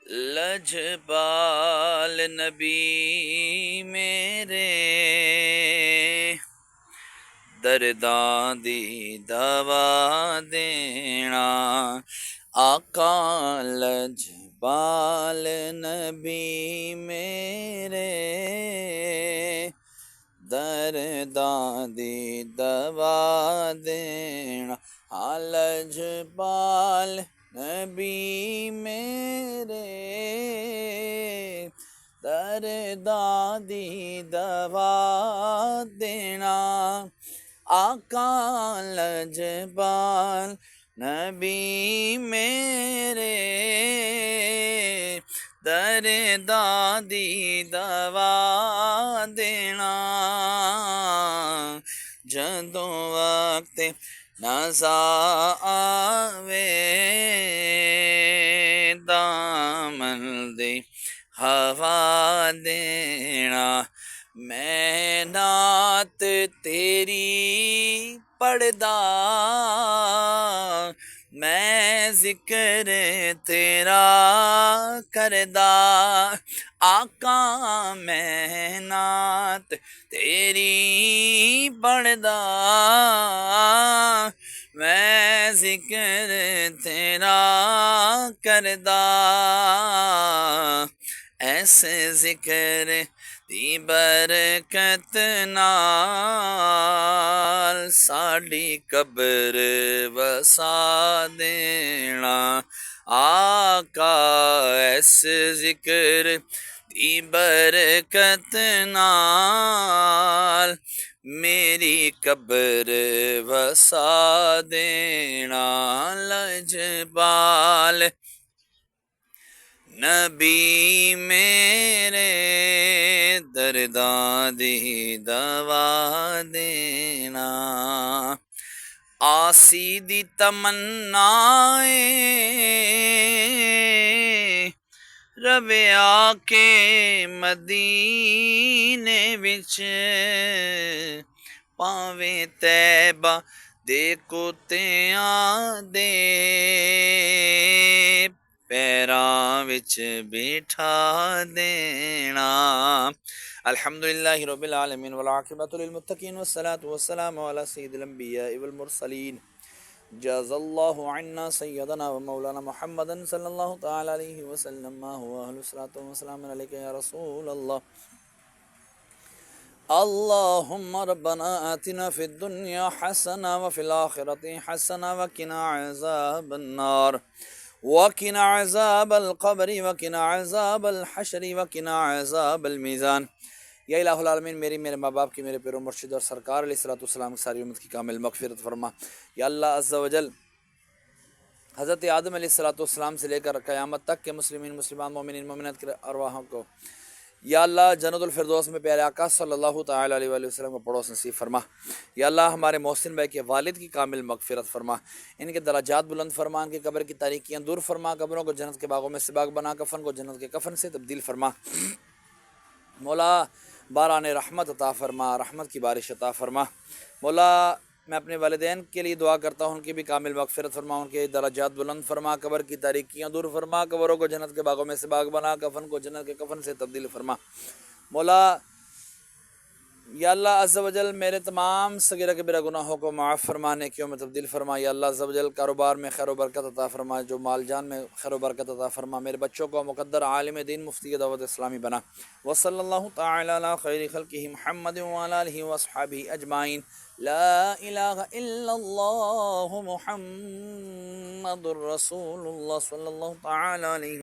لجپال نبی میرے درداں دی دوا دینا آقا لجپال نبی میرے درداں دی دوا دینا لجپال نبی میرے درداں دی دوا دینا آقا لجپال نبی میرے درداں دی دوا دینا جدوں وقت نزا آوے دامن دی ہوا دینا میں نعت تیری پڑھدا میں ذکر تیرا کردا آقا میں نعت تیری پڑھدا میں ذکر تیرا کردا ایسے ذکر دی برکت نال ساڈی قبر وسا دینا آقا ایسے ذکر دی برکت نال میری قبر وسا دینا لجپال نبی میرے درداں دی دوا دینا آسی دی تمنا روے آ کے مدینے وچ پاویں طیبہ دے کتیاں دے پیراں وچ بٹھا دینا الحمدللہ رب العالمین والعاقبۃ للمتقین والصلاة والسلام علی سید الانبیاء والمرسلین جاز اللہ عنا سیدنا و مولانا محمد صلی اللہ تعالی علیہ وسلم ما هو اہل الصلاة والسلام علیکہ یا رسول اللہ اللہم ربنا آتنا فی الدنیا حسنہ وفی الآخرۃ حسنہ وقنا عذاب النار وقنا عذاب القبر وقنا عذاب الحشر وقنا عذاب المیزان یا الہ العالمین میرے ماں باپ کی میرے پیرو مرشد اور سرکار علیہ الصلوۃ والسلام کی ساری امت کی کامل مغفرت فرما یا اللہ عز و جل حضرت آدم علیہ الصلوۃ والسلام سے لے کر قیامت تک کے مسلمین مسلمان مومنین مومنات کے ارواحوں کو یا اللہ جنت الفردوس میں پیارے آقا صلی اللہ تعالیٰ علیہ وآلہ وسلم کو پڑوس نصیب فرما یا اللہ ہمارے محسن بھائی کے والد کی کامل مغفرت فرما ان کے درجات بلند فرما ان کی قبر کی تاریکیاں دور فرما قبروں کو جنت کے باغوں میں سے باغ بنا کفن کو جنت کے کفن سے تبدیل فرما مولا باران رحمت عطا فرما رحمت کی بارش عطا فرما مولا میں اپنے والدین کے لیے دعا کرتا ہوں ان کی بھی کامل مغفرت فرما ان کے درجات بلند فرما قبر کی تاریکیاں دور فرما قبروں کو جنت کے باغوں میں سے باغ بنا کفن کو جنت کے کفن سے تبدیل فرما مولا یا اللہ عز و جل میرے تمام صغیرہ کبیرہ گناہوں کو معاف فرما نیکیوں میں تبدیل فرما یا اللہ عز و جل کاروبار میں خیر و برکت عطا فرما جو مال جان میں خیر و برکت عطا فرما میرے بچوں کو مقدر عالم دین مفتی دعوت اسلامی بنا وصلی اللہ تعالی علی خیر خلقہ محمد وعلی آلہ واصحابہ اجمعین لا الہ الا اللہ محمد رسول اللہ صلی اللہ تعالی علیہ